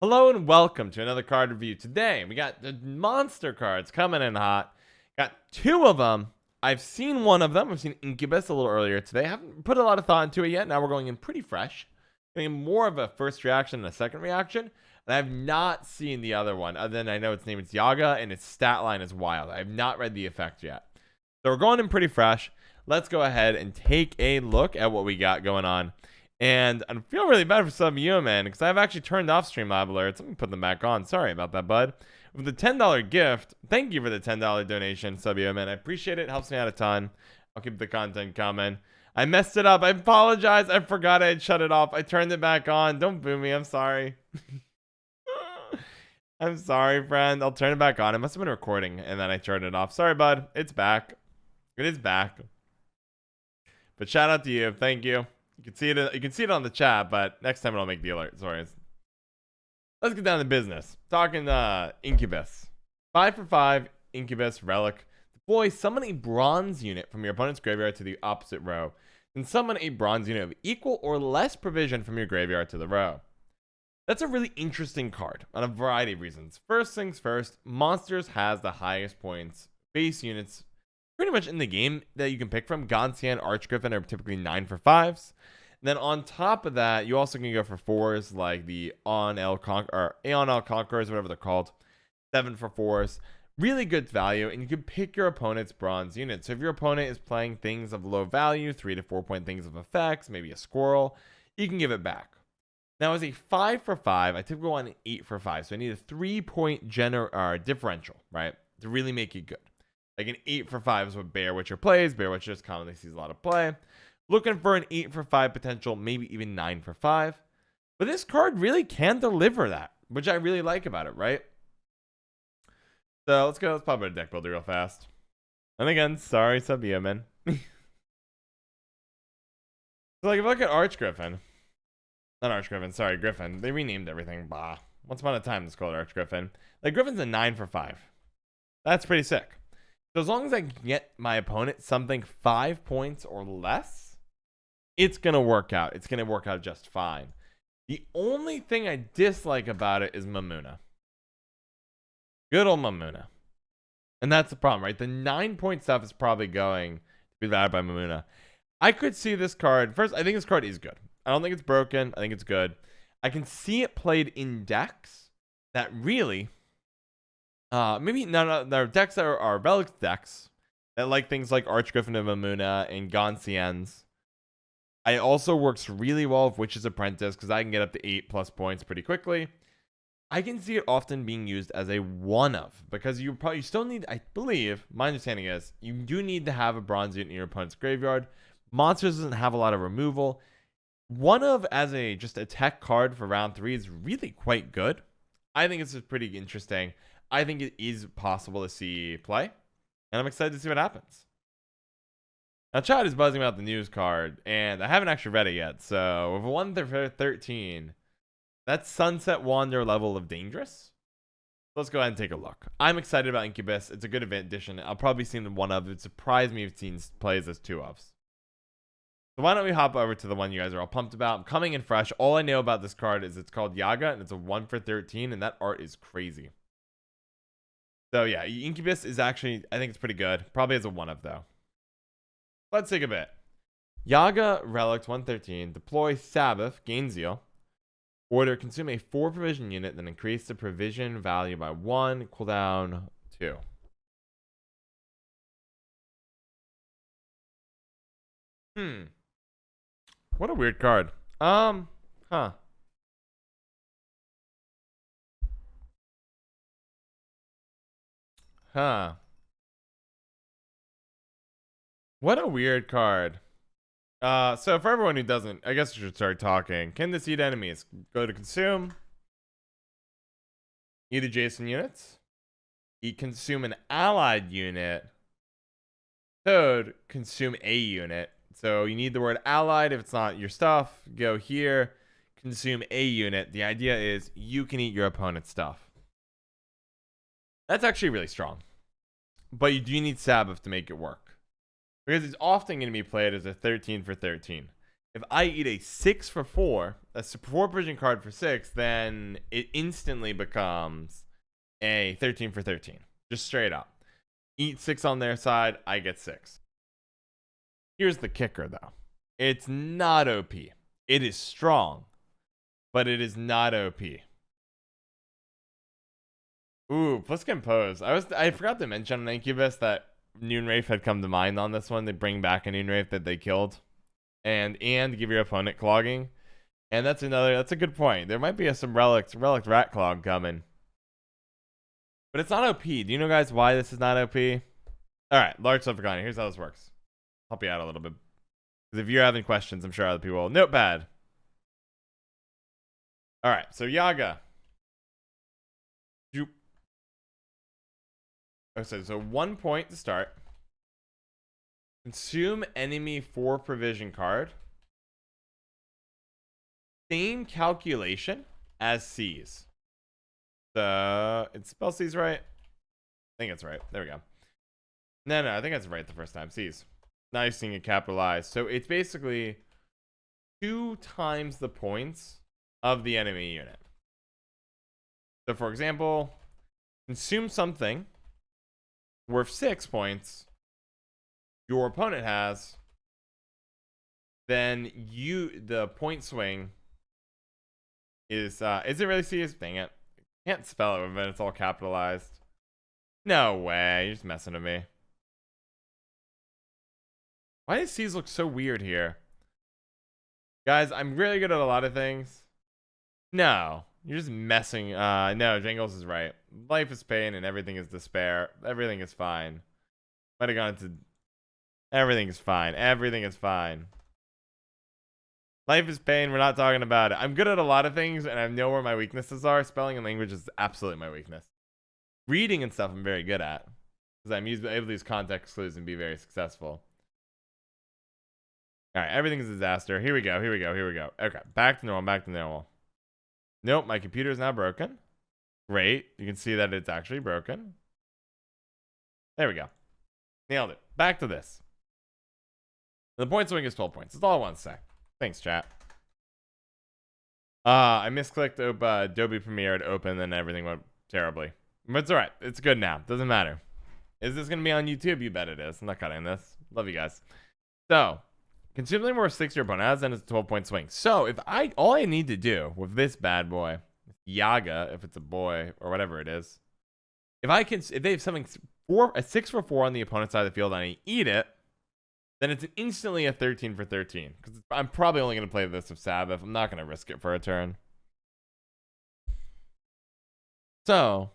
Hello and welcome to another card review. Today we got the monster cards coming in hot. Got two of them. I've seen one of them. I've seen Incubus a little earlier today. Haven't put a lot of thought into it yet. Now we're going in pretty fresh. Getting more of a first reaction and a second reaction. And I've not seen the other one other than I know its name is Yaga and its stat line is wild. I have not read the effect yet. So we're going in pretty fresh. Let's go ahead and take a look at what we got going on. And I feel really bad for some of you, man, because I've actually turned off Streamlab alerts. Let me put them back on. Sorry about that, bud. With the $10 gift, thank you for the $10 donation, sub you, man. I appreciate it. It helps me out a ton. I'll keep the content coming. I messed it up. I apologize. I forgot I had shut it off. I turned it back on. Don't boo me. I'm sorry. I'm sorry, friend. I'll turn it back on. It must have been recording, and then I turned it off. Sorry, bud. It's back. It is back. But shout out to you. Thank you. You can see it on the chat, but next time I'll make the alert. Sorry. Let's get down to business. Talking Incubus. 5 for 5, Incubus, relic. Deploy, summon a bronze unit from your opponent's graveyard to the opposite row. Then summon a bronze unit of equal or less provision from your graveyard to the row. That's a really interesting card on a variety of reasons. First things first, monsters has the highest points. Base units pretty much in the game that you can pick from. Gan Ceann, Griffin are typically 9 for 5s. And then on top of that, you also can go for 4s like the Aeon L Conquerors, whatever they're called. 7 for 4s. Really good value, and you can pick your opponent's bronze unit. So if your opponent is playing things of low value, 3 to 4 point things of effects, maybe a squirrel, you can give it back. Now as a 5 for 5, I typically want an 8 for 5. So I need a 3-point differential, right? To really make it good. Like an 8 for 5 is what Bear Witcher plays. Bear Witcher just commonly sees a lot of play. Looking for an 8 for 5 potential, maybe even 9 for 5. But this card really can deliver that, which I really like about it, right? So let's go. Let's pop out a deck builder real fast. And again, sorry, sub man. So like if I look at Griffin. Not Griffin, sorry, Griffin. They renamed everything. Bah. Once upon a time, it's called Griffin. Like Griffin's a 9 for 5. That's pretty sick. So as long as I can get my opponent something 5 points or less, it's going to work out. It's going to work out just fine. The only thing I dislike about it is Mamuna. Good old Mamuna. And that's the problem, right? The 9-point stuff is probably going to be valued by Mamuna. I could see this card. First, I think this card is good. I don't think it's broken. I think it's good. I can see it played in decks that really... maybe none of decks that are relics decks that like things like Griffin and Mamuna and Gan Ceann's. It also works really well with Witch's Apprentice because I can get up to 8+ points pretty quickly. I can see it often being used as a one-of because you still need, I believe, my understanding is, you do need to have a bronze unit in your opponent's graveyard. Monsters doesn't have a lot of removal. One-of as just a tech card for round 3 is really quite good. I think it's pretty interesting. I think it is possible to see play, and I'm excited to see what happens. Now, chat is buzzing about the news card, and I haven't actually read it yet. So, with a 1/13, that's Sunset Wander level of dangerous. Let's go ahead and take a look. I'm excited about Incubus. It's a good event edition. I'll probably see the one-of. It surprised me if it's seen plays as 2-ofs. So why don't we hop over to the one you guys are all pumped about. I'm coming in fresh. All I know about this card is it's called Yaga, and it's a 1/13, and that art is crazy. So yeah, Incubus is actually, I think it's pretty good. Probably as a 1-of though. Let's take a bit. Yaga, Relics, 1/13. Deploy Sabbath, gain Zeal. Order, consume a 4 provision unit, then increase the provision value by 1, cooldown 2. What a weird card. Huh. What a weird card. So for everyone who doesn't, I guess we should start talking. Can this eat enemies? Go to consume. Eat adjacent units. Consume an allied unit. Toad, consume a unit. So you need the word allied. If it's not your stuff, go here. Consume a unit. The idea is you can eat your opponent's stuff. That's actually really strong. But you do need Sabbath to make it work. Because it's often going to be played as a 13 for 13. If I eat a 6 for 4, that's a 4 provision card for 6, then it instantly becomes a 13 for 13. Just straight up. Eat 6 on their side, I get 6. Here's the kicker, though. It's not OP. It is strong, but it is not OP. Ooh, plus compose. I forgot to mention on Incubus that Noon Wraith had come to mind on this one. They bring back a Noon Wraith that they killed. And give your opponent clogging. And that's a good point. There might be some relic Rat Clog coming. But it's not OP. Do you know, guys, why this is not OP? Alright, large Selfeater. Here's how this works. Help you out a little bit. Because if you're having questions, I'm sure other people will. Notepad. Alright, so Yaga. Okay, so 1 point to start. Consume enemy 4 provision card. Same calculation as C's. It's spell C's right? I think it's right. There we go. No, I think that's right the first time. C's. Now you're seeing it capitalized. So it's basically 2 times the points of the enemy unit. So for example, consume something worth 6 points your opponent has, then the point swing is it really C's? Dang it. Can't spell it when it's all capitalized. No way, you're just messing with me. Why does C's look so weird here? Guys, I'm really good at a lot of things. No, you're just messing. No, Jingles is right. Life is pain and everything is despair. Everything is fine. Might have gone to... Everything is fine. Everything is fine. Life is pain. We're not talking about it. I'm good at a lot of things, and I know where my weaknesses are. Spelling and language is absolutely my weakness. Reading and stuff I'm very good at. Because I'm able to use context clues and be very successful. Alright, everything is a disaster. Here we go. Okay, back to normal. Nope, my computer is now broken. Great. You can see that it's actually broken. There we go. Nailed it. Back to this. The point swing is 12 points. That's all I want to say. Thanks, chat. I misclicked Adobe Premiere to open, and everything went terribly. But it's alright. It's good now. Doesn't matter. Is this going to be on YouTube? You bet it is. I'm not cutting this. Love you guys. So, consuming more 6 your opponent has, then it's a 12-point swing. So, all I need to do with this bad boy, Yaga, if it's a boy, or whatever it is, if they have something a 6 for 4 on the opponent's side of the field and I eat it, then it's instantly a 13 for 13. Because I'm probably only going to play this with Sabbath. I'm not going to risk it for a turn. So,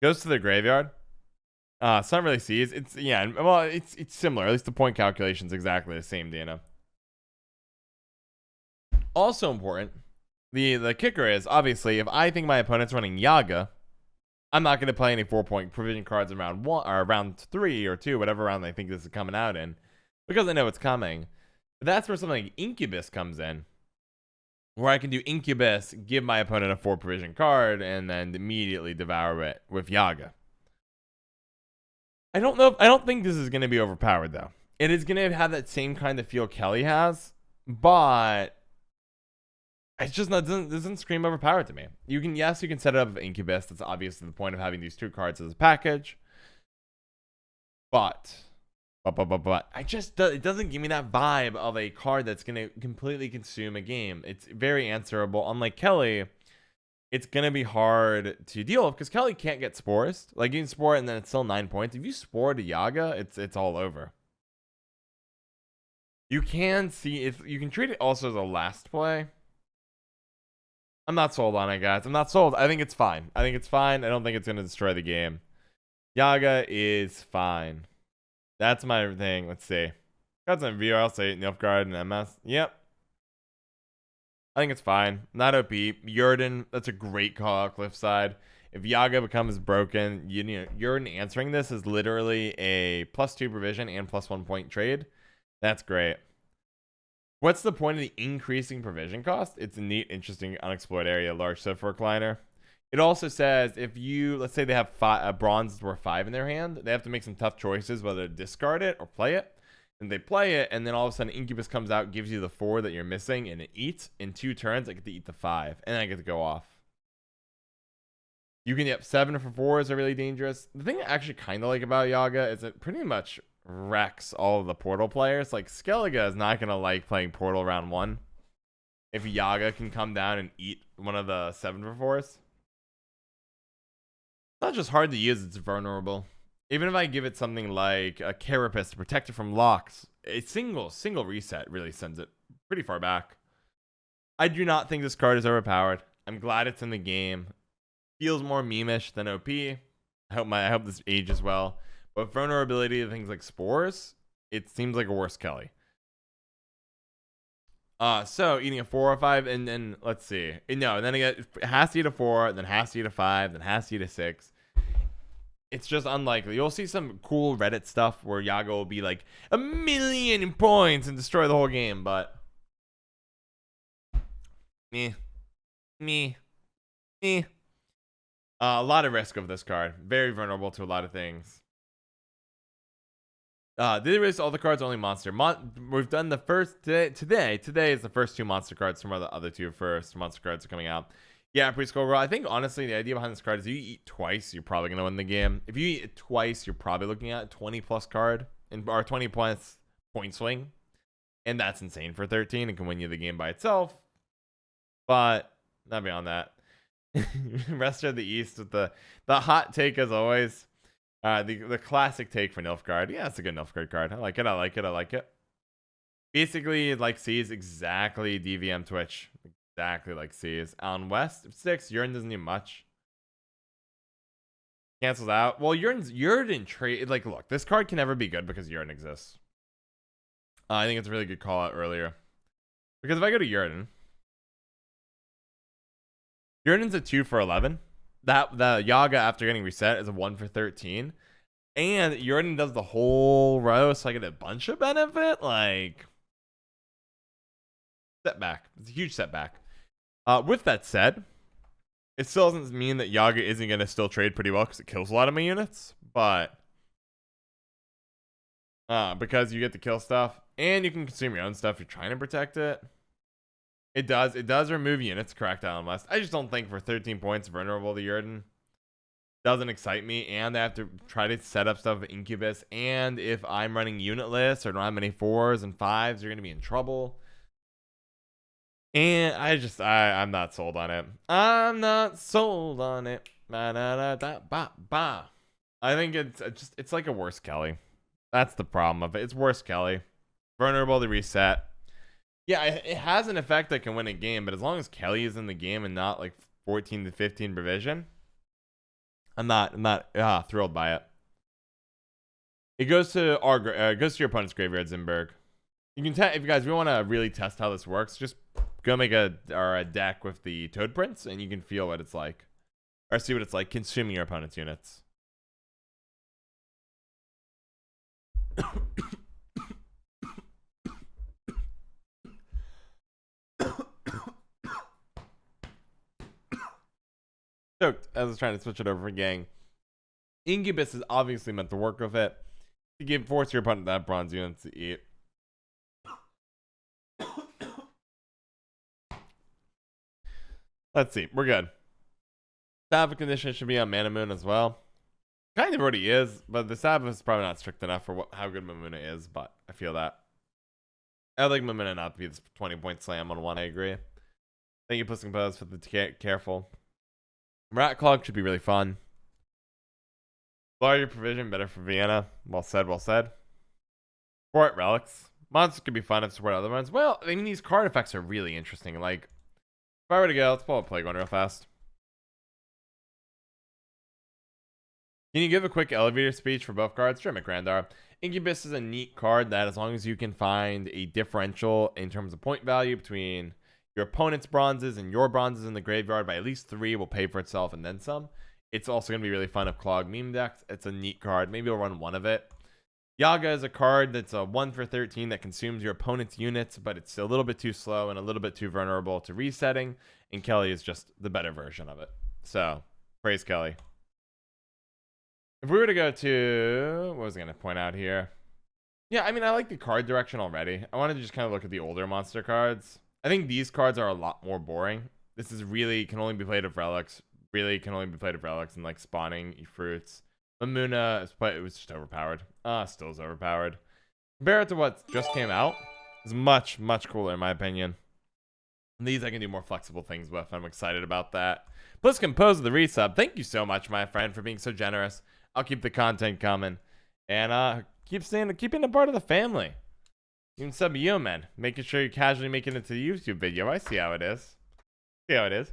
goes to the graveyard. It's not really C's. It's similar. At least the point calculation's exactly the same, Dana. Also important, the kicker is, obviously, if I think my opponent's running Yaga, I'm not going to play any 4-point provision cards in round 1 or round 3 or 2, whatever round I think this is coming out in, because I know it's coming. But that's where something like Incubus comes in, where I can do Incubus, give my opponent a 4 provision card, and then immediately devour it with Yaga. I don't think this is going to be overpowered, though. It is going to have that same kind of feel Kelly has, but it's just not, doesn't scream overpowered to me. You can set it up with Incubus. That's obviously the point of having these 2 cards as a package. But it doesn't give me that vibe of a card that's going to completely consume a game. It's very answerable. Unlike Kelly, it's going to be hard to deal with because Kelly can't get spores. Like, you can spore it and then it's still 9 points. If you spore to Yaga, it's all over. You can treat it also as a last play. I'm not sold on it, guys. I'm not sold. I think it's fine. I don't think it's going to destroy the game. Yaga is fine. That's my thing. Let's see. Got some VR. I'll say Nilfgaard and MS. Yep. I think it's fine. Not OP. Yurden, that's a great call out Cliffside. If Yaga becomes broken, Yurden answering this is literally a +2 provision and +1 point trade. That's great. What's the point of the increasing provision cost? It's a neat, interesting, unexplored area, large sofa recliner. It also says if let's say they have a bronze worth 5 in their hand, they have to make some tough choices whether to discard it or play it. And they play it, and then all of a sudden Incubus comes out, gives you the 4 that you're missing, and it eats. In 2 turns, I get to eat the 5, and then I get to go off. You can get 7 for 4s are really dangerous. The thing I actually kind of like about Yaga is it pretty much wrecks all of the Portal players. Like, Skellige is not going to like playing Portal round 1 if Yaga can come down and eat one of the 7 for 4s. It's not just hard to use, it's vulnerable. Even if I give it something like a Carapace to protect it from locks, a single reset really sends it pretty far back. I do not think this card is overpowered. I'm glad it's in the game. Feels more meme-ish than OP. I hope this ages well. But vulnerability to things like spores, it seems like a worse Kelly. So eating a 4 or 5, and then let's see. No, and then it has to eat a 4, then has to eat a 5, then has to eat a 6. It's just unlikely. You'll see some cool Reddit stuff where Yaga will be like 1,000,000 points and destroy the whole game, but me. A lot of risk of this card. Very vulnerable to a lot of things. Did erase all the cards, only monster. We've done the first today. Today is the first 2 monster cards. Some of the other 2 first monster cards are coming out. Yeah, preschool. I think honestly the idea behind this card is if you eat twice, you're probably gonna win the game. If you eat twice, you're probably looking at a 20+ card or 20+ point swing, and that's insane for 13. It can win you the game by itself, but not beyond that. Rest of the East with the hot take as always. The classic take for Nilfgaard. Yeah, it's a good Nilfgaard card. I like it. Basically, like C's exactly DVM Twitch. Exactly like C's. On West, 6, Urine doesn't do much. Cancels out. Well, Urine trade. Like, look, this card can never be good because Urine exists. I think it's a really good call out earlier. Because if I go to Urine's a 2 for 11. The Yaga after getting reset is a 1 for 13. And Urine does the whole row, so I get a bunch of benefit. Like, setback. It's a huge setback. With that said, it still doesn't mean that Yaga isn't going to still trade pretty well because it kills a lot of my units. But because you get to kill stuff and you can consume your own stuff, you're trying to protect it. It does remove units, correct, Alan West. I just don't think for 13 points vulnerable to Urden doesn't excite me, and I have to try to set up stuff with Incubus, and if I'm running unit lists or don't have many 4s and 5s, you're gonna be in trouble. And I'm not sold on it. I'm not sold on it. I think it's like a worse Kelly. That's the problem of it. It's worse Kelly. Vulnerable to reset. Yeah, it has an effect that can win a game, but as long as Kelly is in the game and not like 14 to 15 provision, I'm not thrilled by it. It goes to your opponent's graveyard, Zimberg. You can if you guys want to really test how this works, just go make a deck with the Toad Prince, and you can feel what it's like, or see what it's like consuming your opponent's units. Choked as I was trying to switch it over for gang. Incubus is obviously meant to work with it to force your opponent that bronze units to eat. Let's see, we're good. Sabbath condition should be on Mana Moon as well. Kind of already is, but the Sabbath is probably not strict enough for how good Mamuna is, but I feel that. I'd like Mamuna not to be this 20-point slam on 1, I agree. Thank you, Puss and Pose, for the careful. Rat Clog should be really fun. Larger provision, better for Vienna. Well said, well said. Support relics. Monsters could be fun if support other ones. Well, I mean, these card effects are really interesting. Like, if I were to go, let's pull up Plague One real fast. Can you give a quick elevator speech for both cards? Sure, McRandar. Incubus is a neat card that, as long as you can find a differential in terms of point value between your opponent's bronzes and your bronzes in the graveyard by at least 3, will pay for itself and then some. It's also going to be really fun if Clog meme decks. It's a neat card. Maybe we'll run one of it. Yaga is a card that's a 1 for 13 that consumes your opponent's units, but it's a little bit too slow and a little bit too vulnerable to resetting. And Kelly is just the better version of it. So, praise Kelly. If we were to go to, what was I going to point out here? Yeah, I mean, I like the card direction already. I wanted to just kind of look at the older monster cards. I think these cards are a lot more boring. This is really can only be played with relics. Really can only be played with relics and like spawning fruits. Mamuna it was just overpowered. Still is overpowered. Compare it to what just came out. It's much, much cooler in my opinion. And these I can do more flexible things with. I'm excited about that. Plus compose the resub. Thank you so much, my friend, for being so generous. I'll keep the content coming. And keeping a part of the family. Even sub you, man. Making sure you're casually making it to the YouTube video. I see how it is. See how it is.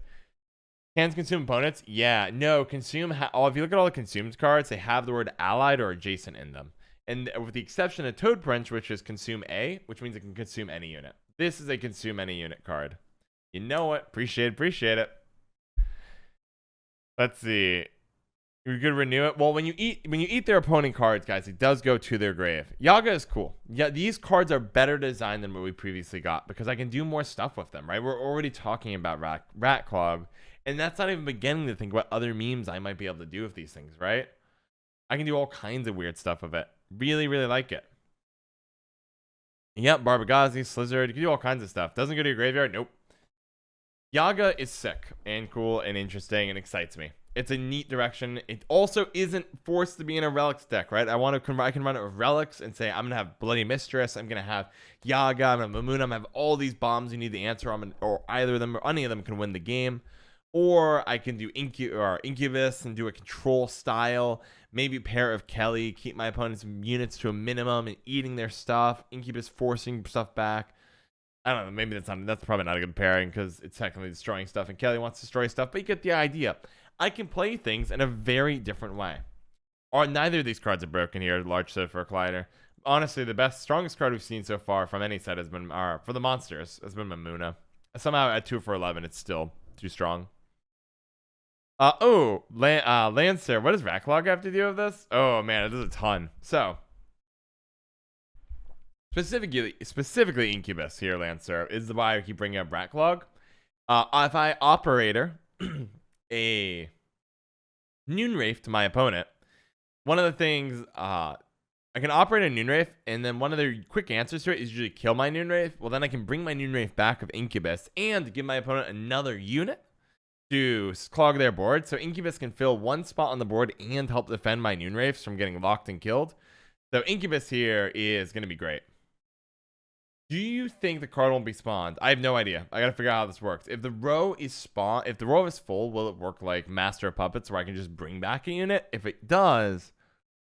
Cans consume opponents? Yeah, no, consume. If you look at all the consumed cards, they have the word allied or adjacent in them. And with the exception of Toad Prince, which is consume A, which means it can consume any unit. This is a consume any unit card. You know what? Appreciate it. Let's see. You could renew it. Well, when you eat their opponent cards, guys, it does go to their grave. Yaga is cool. Yeah, these cards are better designed than what we previously got because I can do more stuff with them, right? We're already talking about Rat Clog, and that's not even beginning to think about other memes I might be able to do with these things, right? I can do all kinds of weird stuff with it. Really, really like it. Yep, Barbagazi, Slizzard. You can do all kinds of stuff. Doesn't go to your graveyard? Nope. Yaga is sick and cool and interesting and excites me. It's a neat direction. It also isn't forced to be in a relics deck, right? I can run it with relics and say I'm gonna have Bloody Mistress, I'm gonna have Yaga, I'm gonna have Mamuna, I'm gonna have all these bombs you need to answer, or either of them or any of them can win the game. Or I can do Incubus and do a control style, maybe pair of Kelly, keep my opponent's units to a minimum and eating their stuff. Incubus forcing stuff back. I don't know. Maybe that's probably not a good pairing because it's technically destroying stuff, and Kelly wants to destroy stuff. But you get the idea. I can play things in a very different way. Or neither of these cards are broken here. Large set for a collider. Honestly, the strongest card we've seen so far from any set has been for the monsters has been Mamuna. Somehow at 2 for 11, it's still too strong. Lancer. What does Rat Clog have to do with this? Oh man, it does a ton. So specifically Incubus here, Lancer, is the why I keep bringing up Rat Clog. If I operator a Noon Wraith to my opponent, one of the things I can operate a Noon Wraith, and then one of the quick answers to it is usually kill my Noon Wraith. Well, then I can bring my Noon Wraith back of Incubus and give my opponent another unit to clog their board. So Incubus can fill one spot on the board and help defend my Noon Wraiths from getting locked and killed. So Incubus here is going to be great. Do you think the card won't be spawned? I have no idea. I gotta figure out how this works. If the row is full, will it work like Master of Puppets where I can just bring back a unit? If it does,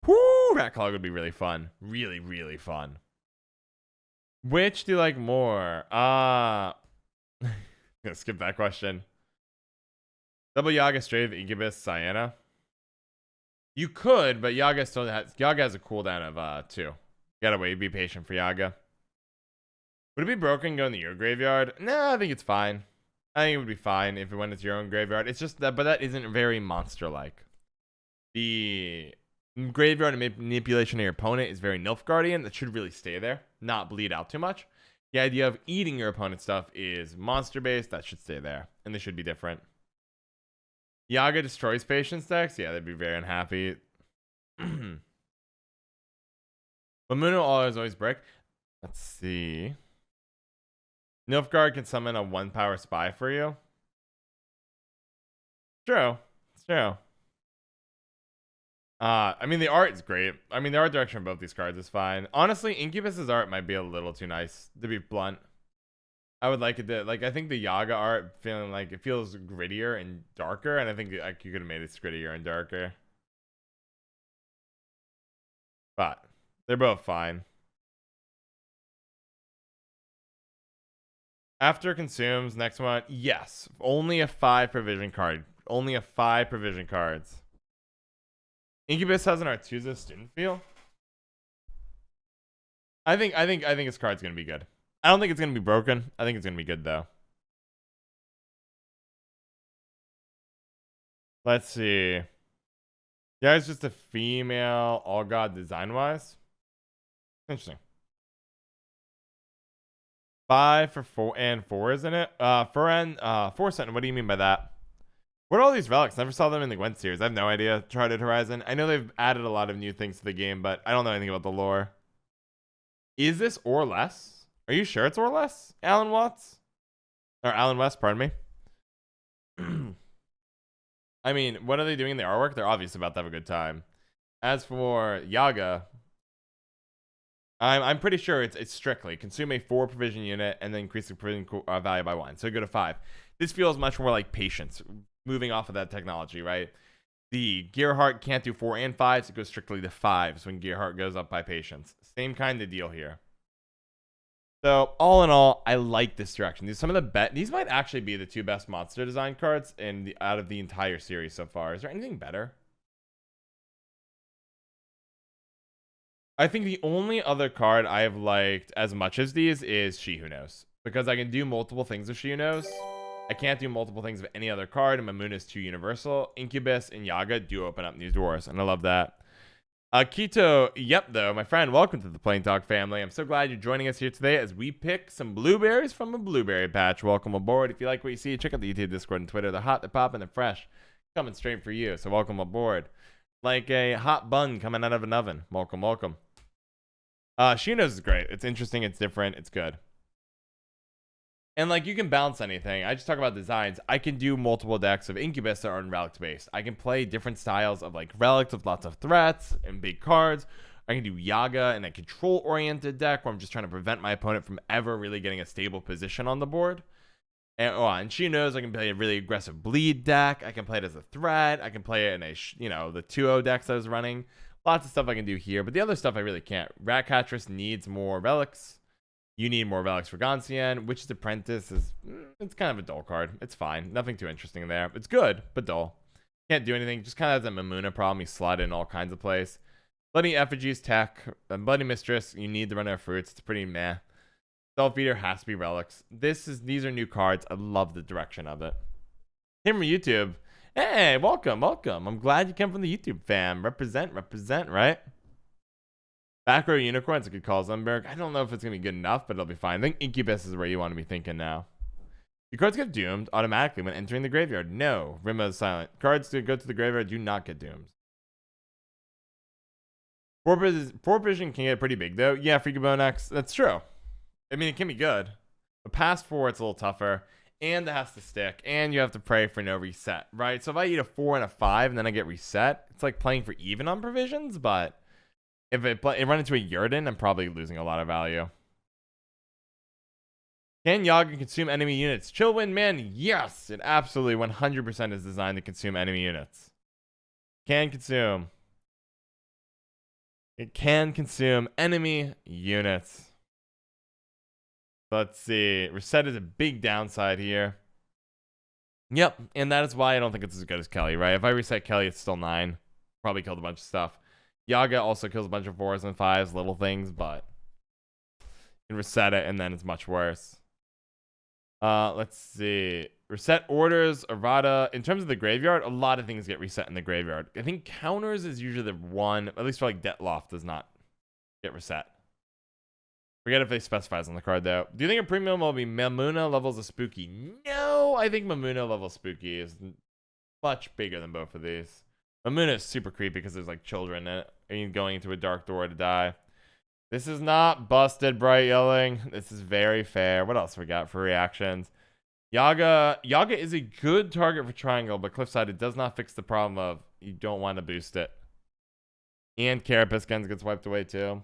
whoo, Rat Clog would be really fun. Really, really fun. Which do you like more? I'm gonna skip that question. Double Yaga straight of Incubus, Sienna. You could, but Yaga has a cooldown of 2. You gotta wait, be patient for Yaga. Would it be broken going to your graveyard? Nah, I think it's fine. I think it would be fine if it went into your own graveyard. It's just that, but that isn't very monster-like. The graveyard manipulation of your opponent is very Nilfgaardian. That should really stay there, not bleed out too much. The idea of eating your opponent's stuff is monster-based. That should stay there, and they should be different. Yaga destroys patience decks? Yeah, they'd be very unhappy. Mamuna always break. Let's see. Nilfgaard can summon a 1-power spy for you. True. It's true. I mean, the art is great. I mean, the art direction of both these cards is fine. Honestly, Incubus's art might be a little too nice, to be blunt. I would like it to, I think the Yaga art feeling like it feels grittier and darker, and I think you could have made it grittier and darker. But they're both fine. After consumes, next one, yes. Only a 5 provision card. Only a 5 provision cards. Incubus has an Artusa student feel. I think his card's gonna be good. I don't think it's gonna be broken. I think it's gonna be good though. Let's see. Yeah, it's just a female all god design wise. Interesting. 5 for 4 and 4, isn't it? 4 cent. What do you mean by that? What are all these relics? Never saw them in the Gwent series. I have no idea. Charted Horizon. I know they've added a lot of new things to the game, but I don't know anything about the lore. Is this or less? Are you sure it's or less, Alan Watts? Or Alan West, pardon me. I mean, what are they doing in the artwork? They're obviously about to have a good time. As for Yaga, I'm pretty sure it's strictly consume a 4 provision unit and then increase the provision value by 1. So go to 5. This feels much more like patience, moving off of that technology, right? The Gearheart can't do 4 and 5, so it goes strictly to 5s when Gearheart goes up by patience. Same kind of deal here. So all in all, I like this direction. These might actually be the 2 best monster design cards out of the entire series so far. Is there anything better? I think the only other card I have liked as much as these is She Who Knows, because I can do multiple things with She Who Knows. I can't do multiple things with any other card, and Mamoon is too universal. Incubus and Yaga do open up new doors, and I love that. Keto, yep, though, my friend, welcome to the Plain Talk family. I'm so glad you're joining us here today as we pick some blueberries from a blueberry patch. Welcome aboard. If you like what you see, check out the YouTube, Discord, and Twitter. They're hot, they're popping, they're fresh, coming straight for you. So welcome aboard. Like a hot bun coming out of an oven. Welcome, welcome. She Knows is great. It's interesting, it's different, it's good. And like, you can bounce anything. I just talk about designs. I can do multiple decks of Incubus that are in relics based. I can play different styles of like relics with lots of threats and big cards. I can do Yaga in a control oriented deck where I'm just trying to prevent my opponent from ever really getting a stable position on the board. And She Knows I can play a really aggressive bleed deck. I can play it as a threat. I can play it in a the 2-0 decks I was running. Lots of stuff I can do here, but the other stuff I really can't. Ratcatcheress needs more relics. You need more relics for Gan Ceann. Witch's Apprentice it's kind of a dull card. It's fine. Nothing too interesting there. It's good, but dull. Can't do anything. Just kind of has a Mamuna problem. You slot in all kinds of plays. Bloody Effigies, Tech. Bloody Mistress, you need to run out of fruits. It's pretty meh. Selfeater has to be relics. These are new cards. I love the direction of it. Him from YouTube. Hey, welcome, welcome. I'm glad you came from the YouTube fam. Represent, right? Back row Unicorn's a good call, Zumberg. I don't know if it's going to be good enough, but it'll be fine. I think Incubus is where you want to be thinking now. Your cards get doomed automatically when entering the graveyard. No, Rima is silent. Cards that go to the graveyard do not get doomed. 4 vision can get pretty big, though. Yeah, Freakabonex, that's true. I mean, it can be good. But past 4, it's a little tougher. And it has to stick. And you have to pray for no reset, right? So if I eat a 4 and a 5 and then I get reset, it's like playing for even on provisions, but if it run into a Yurden, I'm probably losing a lot of value. Can Yaga consume enemy units? Chillwind, man, yes! It absolutely 100% is designed to consume enemy units. Can consume. It can consume enemy units. Let's see. Reset is a big downside here. Yep, and that is why I don't think it's as good as Kelly, right? If I reset Kelly, it's still 9. Probably killed a bunch of stuff. Yaga also kills a bunch of 4s and 5s, little things, but you can reset it, and then it's much worse. Let's see. Reset orders, errata. In terms of the graveyard, a lot of things get reset in the graveyard. I think counters is usually the one, at least for like Detloff, does not get reset. Forget if they specifies on the card, though. Do you think a premium will be Mamuna levels of Spooky? No, I think Mamuna level Spooky is much bigger than both of these. Mamuna is super creepy because there's like children in it. And you're going into a dark door to die. This is not busted, Bright Yelling. This is very fair. What else we got for reactions? Yaga is a good target for Triangle, but Cliffside, it does not fix the problem of you don't want to boost it. And Carapace gets wiped away too.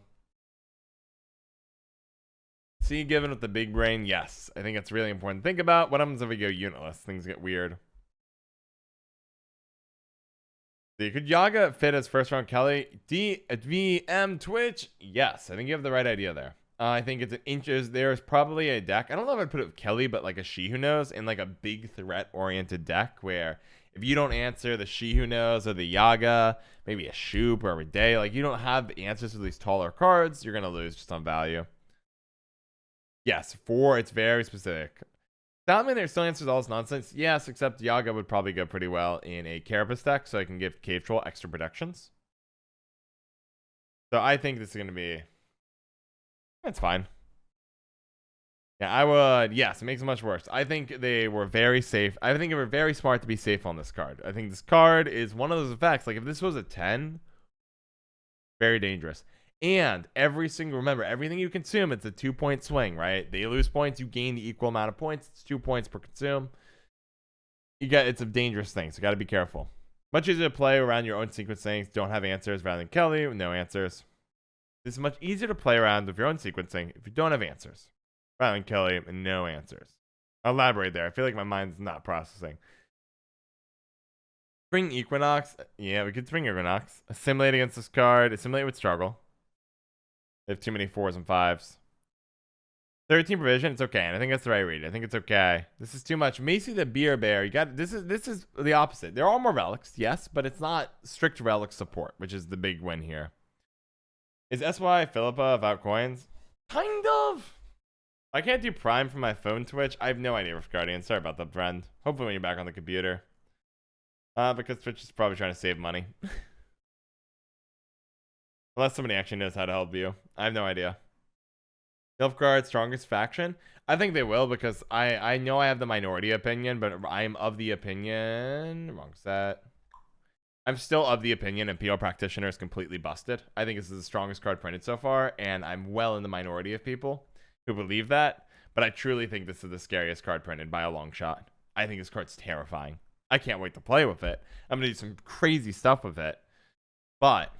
See, given with the big brain, yes. I think it's really important to think about. What happens if we go unitless? Things get weird. See, could Yaga fit as first round Kelly? DM Twitch? Yes, I think you have the right idea there. I think it's an inches. There's probably a deck. I don't know if I'd put it with Kelly, but like a She Who Knows in like a big threat oriented deck where if you don't answer the She Who Knows or the Yaga, maybe a Shoop or a Day, like you don't have answers to these taller cards, you're going to lose just on value. Yes, 4, it's very specific. That mean there still answers all this nonsense? Yes, except Yaga would probably go pretty well in a Carapace deck, so I can give Cave Troll extra protections. So I think this is going to be... It's fine. Yeah, I would... Yes, it makes it much worse. I think they were very safe. I think they were very smart to be safe on this card. I think this card is one of those effects. Like, if this was a 10, very dangerous. And remember, everything you consume, it's a 2-point swing, right? They lose points, you gain the equal amount of points. It's 2 points per consume. It's a dangerous thing, so got to be careful. Much easier to play around your own sequencing. Don't have answers rather than Kelly with no answers. This is much easier to play around with your own sequencing if you don't have answers, rather than Kelly and no answers. I'll elaborate there. I feel like my mind's not processing. Spring Equinox. Yeah, we could Spring Equinox. Assimilate against this card. Assimilate would struggle. They have too many 4s and 5s. 13 provision. It's okay. And I think that's the right read. I think it's okay. This is too much. Macy the Beer Bear. You got this is the opposite. There are more relics, yes, but it's not strict relic support, which is the big win here. Is SY Philippa without coins? Kind of. I can't do Prime from my phone Twitch. I have no idea, Rift Guardian. Sorry about that, friend. Hopefully when you're back on the computer. Because Twitch is probably trying to save money. Unless somebody actually knows how to help you. I have no idea. Nilfgaard, strongest faction? I think they will, because I know I have the minority opinion, but I'm of the opinion... Wrong set. I'm still of the opinion and Practitioner is completely busted. I think this is the strongest card printed so far, and I'm well in the minority of people who believe that, but I truly think this is the scariest card printed by a long shot. I think this card's terrifying. I can't wait to play with it. I'm going to do some crazy stuff with it, but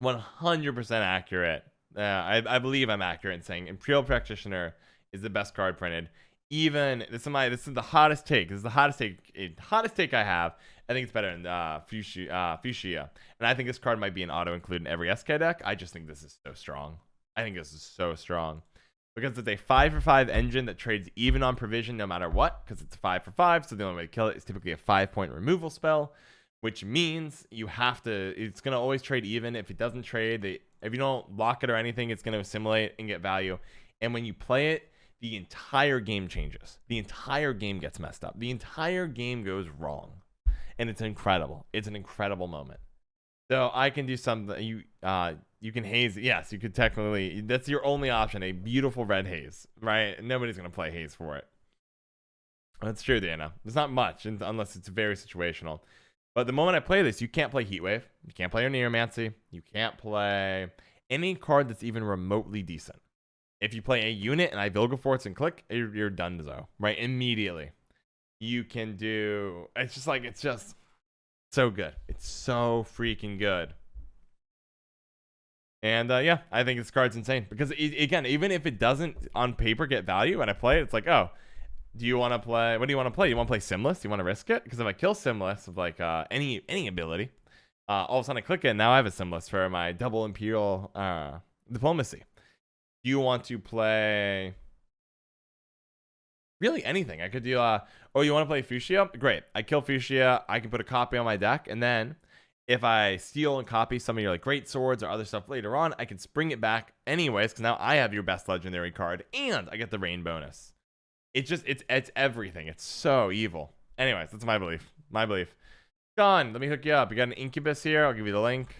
100% accurate. I believe I'm accurate in saying Imperial Practitioner is the best card printed. Even this is the hottest take. This is the hottest take I have. I think it's better than Fuchsia. And I think this card might be an auto include in every SK deck. I just think this is so strong. I think this is so strong. Because it's a 5-for-5 engine that trades even on provision no matter what. Because it's 5-for-5, so the only way to kill it is typically a 5-point removal spell. Which means it's going to always trade even. If it doesn't trade, if you don't lock it or anything, it's going to assimilate and get value. And when you play it, the entire game changes. The entire game gets messed up. The entire game goes wrong. And it's incredible. It's an incredible moment. So I can do something. You can haze. Yes, you could technically. That's your only option. A beautiful red haze, right? Nobody's going to play haze for it. That's true, Dana. There's not much unless it's very situational. But the moment I play this, you can't play Heatwave. You can't play your Neomancy. You can't play any card that's even remotely decent. If you play a unit and I Vilgefortz and click, you're done, so right immediately. You can do. It's just so good. It's so freaking good. And yeah, I think this card's insane because again, even if it doesn't on paper get value, when I play it, it's like, oh, do you want to play? What do you want to play? You want to play Simless? You want to risk it? Because if I kill Simless with like any ability, all of a sudden I click it, and now I have a Simless for my double Imperial Diplomacy. Do you want to play really anything? I could do oh, you want to play Fuchsia? Great. I kill Fuchsia. I can put a copy on my deck, and then if I steal and copy some of your like great swords or other stuff later on, I can spring it back anyways, because now I have your best legendary card, and I get the rain bonus. It's everything. It's so evil. Anyways, that's my belief. John, let me hook you up. You got an Incubus here. I'll give you the link.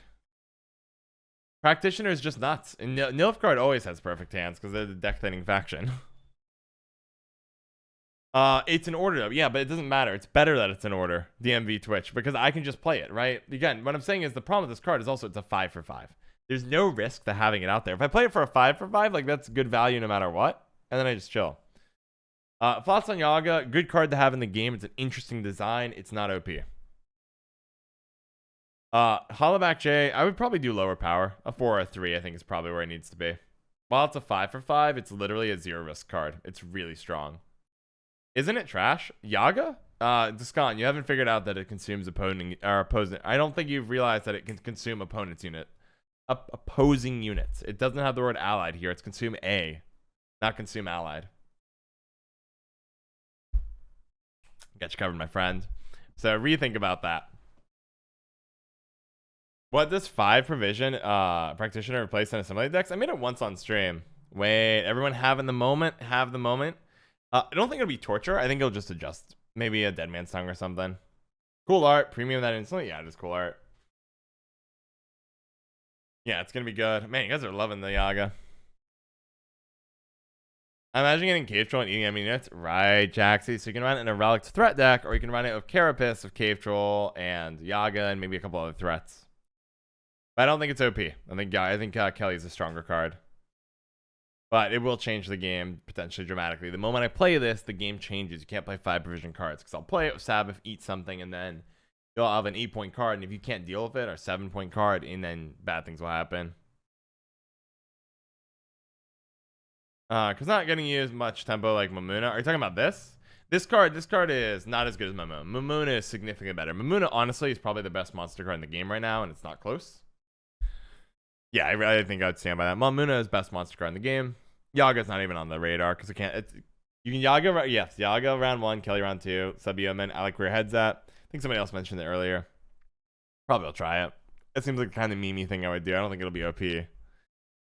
Practitioner is just nuts. And Nilfgaard always has perfect hands because they're the deck thinning faction. It's an order though. Yeah, but it doesn't matter. It's better that it's an order. DMV Twitch, because I can just play it, right? Again, what I'm saying is the problem with this card is also it's a 5-for-5. There's no risk to having it out there. If I play it for a 5-for-5, like that's good value no matter what. And then I just chill. Thoughts on Yaga? Good card to have in the game. It's an interesting design. It's not OP. Hollowback J, I would probably do lower power. A 4 or a 3, I think is probably where it needs to be. While it's a 5-for-5, it's literally a 0 risk card. It's really strong. Isn't it trash? Yaga? Descant, you haven't figured out that it consumes opposing. I don't think you've realized that it can consume opponent's unit. Opposing units. It doesn't have the word allied here. It's consume A, not consume allied. Got you covered, my friend. So rethink about that. What does 5 provision Practitioner replace in assimilated decks? I made it once on stream. Wait, everyone have the moment. I don't think it'll be torture. I think it'll just adjust. Maybe a Dead Man's Tongue or something. Cool art. Premium that instantly? Yeah, it is cool art. Yeah, it's gonna be good. Man, you guys are loving the Yaga. I imagine getting Cave Troll and eating enemy units. Right, Jaxie. So you can run it in a Relics threat deck, or you can run it with Carapace of Cave Troll and Yaga and maybe a couple other threats. But I don't think it's OP. I think Kelly's a stronger card. But it will change the game potentially dramatically. The moment I play this, the game changes. You can't play 5 provision cards. Because I'll play it with Sabbath, eat something, and then you'll have an 8-point card. And if you can't deal with it, or 7-point card, and then bad things will happen. Because not getting used much tempo like Mamuna. Are you talking about this? This card is not as good as Mamuna. Mamuna is significantly better. Mamuna, honestly, is probably the best monster card in the game right now, and it's not close. Yeah, I really think I'd stand by that. Mamuna is best monster card in the game. Yaga's not even on the radar because it can't. You can Yaga, yes, Yaga round 1, Kelly round 2, Subhuman. I like where your head's at. I think somebody else mentioned it earlier. Probably will try it. It seems like the kind of meme thing I would do. I don't think it'll be OP.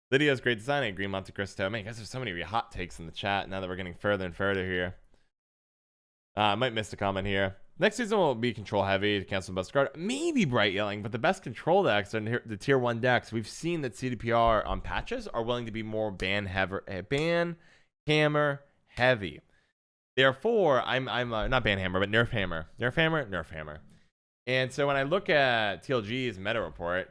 Lydia's great design. I agree, Monte Cristo. Man, guys, there's so many hot takes in the chat now that we're getting further and further here. I might miss a comment here. Next season will be control heavy to cancel the best card. Maybe Bright Yelling, but the best control decks are the tier 1 decks. We've seen that CDPR on patches are willing to be more ban hammer heavy. Therefore, I'm not ban hammer, but nerf hammer. And so when I look at TLG's meta report,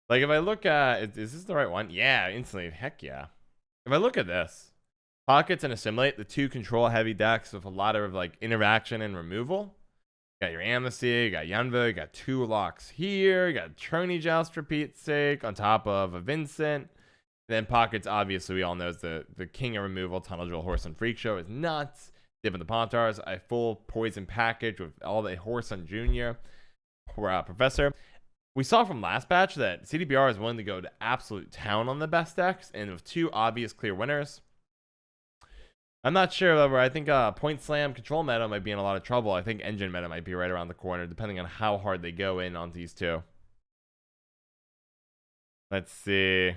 like if I look at, is this the right one? Yeah, instantly. Heck yeah. If I look at this, Pockets and Assimilate, the 2 control heavy decks with a lot of like interaction and removal. You got your Amnesty, you got Yunva, you got 2 locks here, you got Trony Joust for Pete's sake, on top of a Vincent. And then Pockets, obviously, we all know is the king of removal. Tunnel Jewel, Horse, and Freak Show is nuts. Dip in the Pontars, a full poison package with all the Horse on Junior, Professor. We saw from last batch that CDPR is willing to go to absolute town on the best decks, and with 2 obvious clear winners. I'm not sure, however. I think Point Slam control meta might be in a lot of trouble. I think Engine meta might be right around the corner, depending on how hard they go in on these 2. Let's see.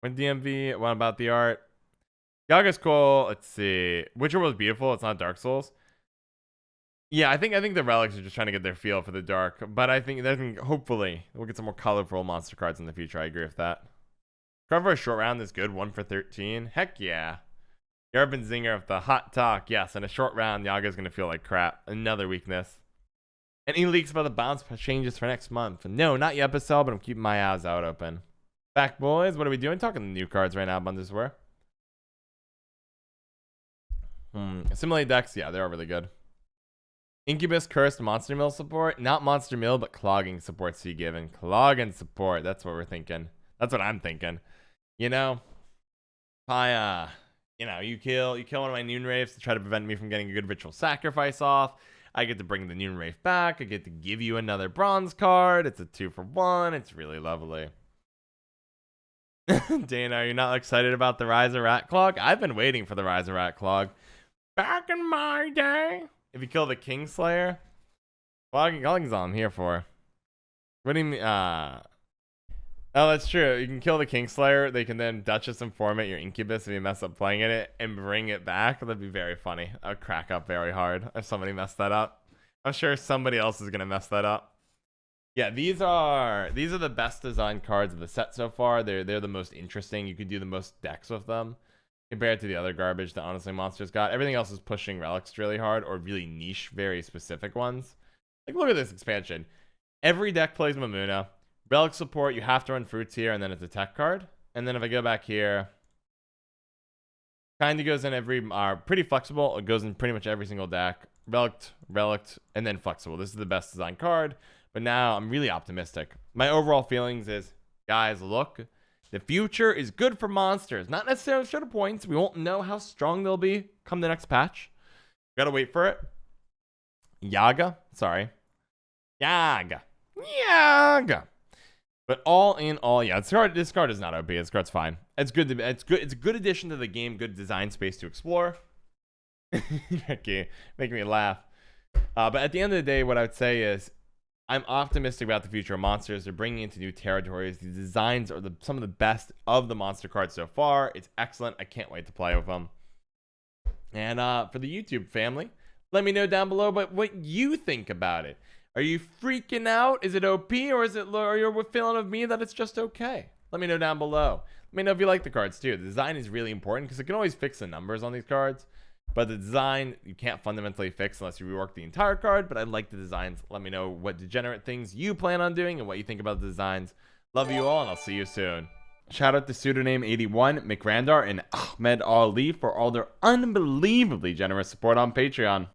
When DMV, what about the art? Yaga's cool. Let's see. Witcher was beautiful. It's not Dark Souls. Yeah, I think the relics are just trying to get their feel for the dark, but I think hopefully we'll get some more colorful monster cards in the future. I agree with that. Cover a short round is good. 1 for 13. Heck yeah. Urban Zinger of the hot talk. Yes, in a short round, Yaga's gonna feel like crap. Another weakness. Any leaks about the bounce changes for next month? No, not yet, Basel, but I'm keeping my eyes out open. Back boys, what are we doing? Talking the new cards right now, Bundeswehr. Assimilate decks, yeah, they're really good. Incubus Cursed Monster Mill support. Not Monster Mill, but Clogging support C given. Clogging support. That's what we're thinking. That's what I'm thinking. You know, you kill one of my Noon Wraiths to try to prevent me from getting a good ritual sacrifice off. I get to bring the Noon Wraith back. I get to give you another bronze card. It's a 2-for-1. It's really lovely. Dana, are you not excited about the Rise of Rat Clog? I've been waiting for the Rise of Rat Clog. Back in my day. If you kill the Kingslayer, Clogging's all I'm here for. What do you mean? Oh, that's true. You can kill the Kingslayer. They can then Duchess and format your Incubus if you mess up playing it and bring it back. That'd be very funny. I would crack up very hard if somebody messed that up. I'm sure somebody else is gonna mess that up. Yeah, these are the best designed cards of the set so far. They're the most interesting. You can do the most decks with them compared to the other garbage that honestly Monsters got. Everything else is pushing relics really hard, or really niche, very specific ones. Like, look at this expansion. Every deck plays Mamuna. Relic support, you have to run Fruits here, and then it's a tech card. And then if I go back here, kind of goes in every, pretty flexible. It goes in pretty much every single deck. Relict, and then flexible. This is the best design card. But now I'm really optimistic. My overall feelings is, guys, look, the future is good for monsters. Not necessarily for the points. We won't know how strong they'll be come the next patch. Gotta wait for it. Yaga. But all in all, yeah, this card is not OP. This card's fine. It's good. It's a good addition to the game. Good design space to explore. Okay, making me laugh. But at the end of the day, what I would say is, I'm optimistic about the future of monsters. They're bringing into new territories. The designs are some of the best of the monster cards so far. It's excellent. I can't wait to play with them. And for the YouTube family, let me know down below what you think about it. Are you freaking out? Is it OP, or is it are you a feeling of me that it's just okay? Let me know down below. Let me know if you like the cards too. The design is really important because it can always fix the numbers on these cards. But the design, you can't fundamentally fix unless you rework the entire card. But I like the designs. Let me know what degenerate things you plan on doing and what you think about the designs. Love you all, and I'll see you soon. Shout out to pseudonym 81, McRandar, and Ahmed Ali for all their unbelievably generous support on Patreon.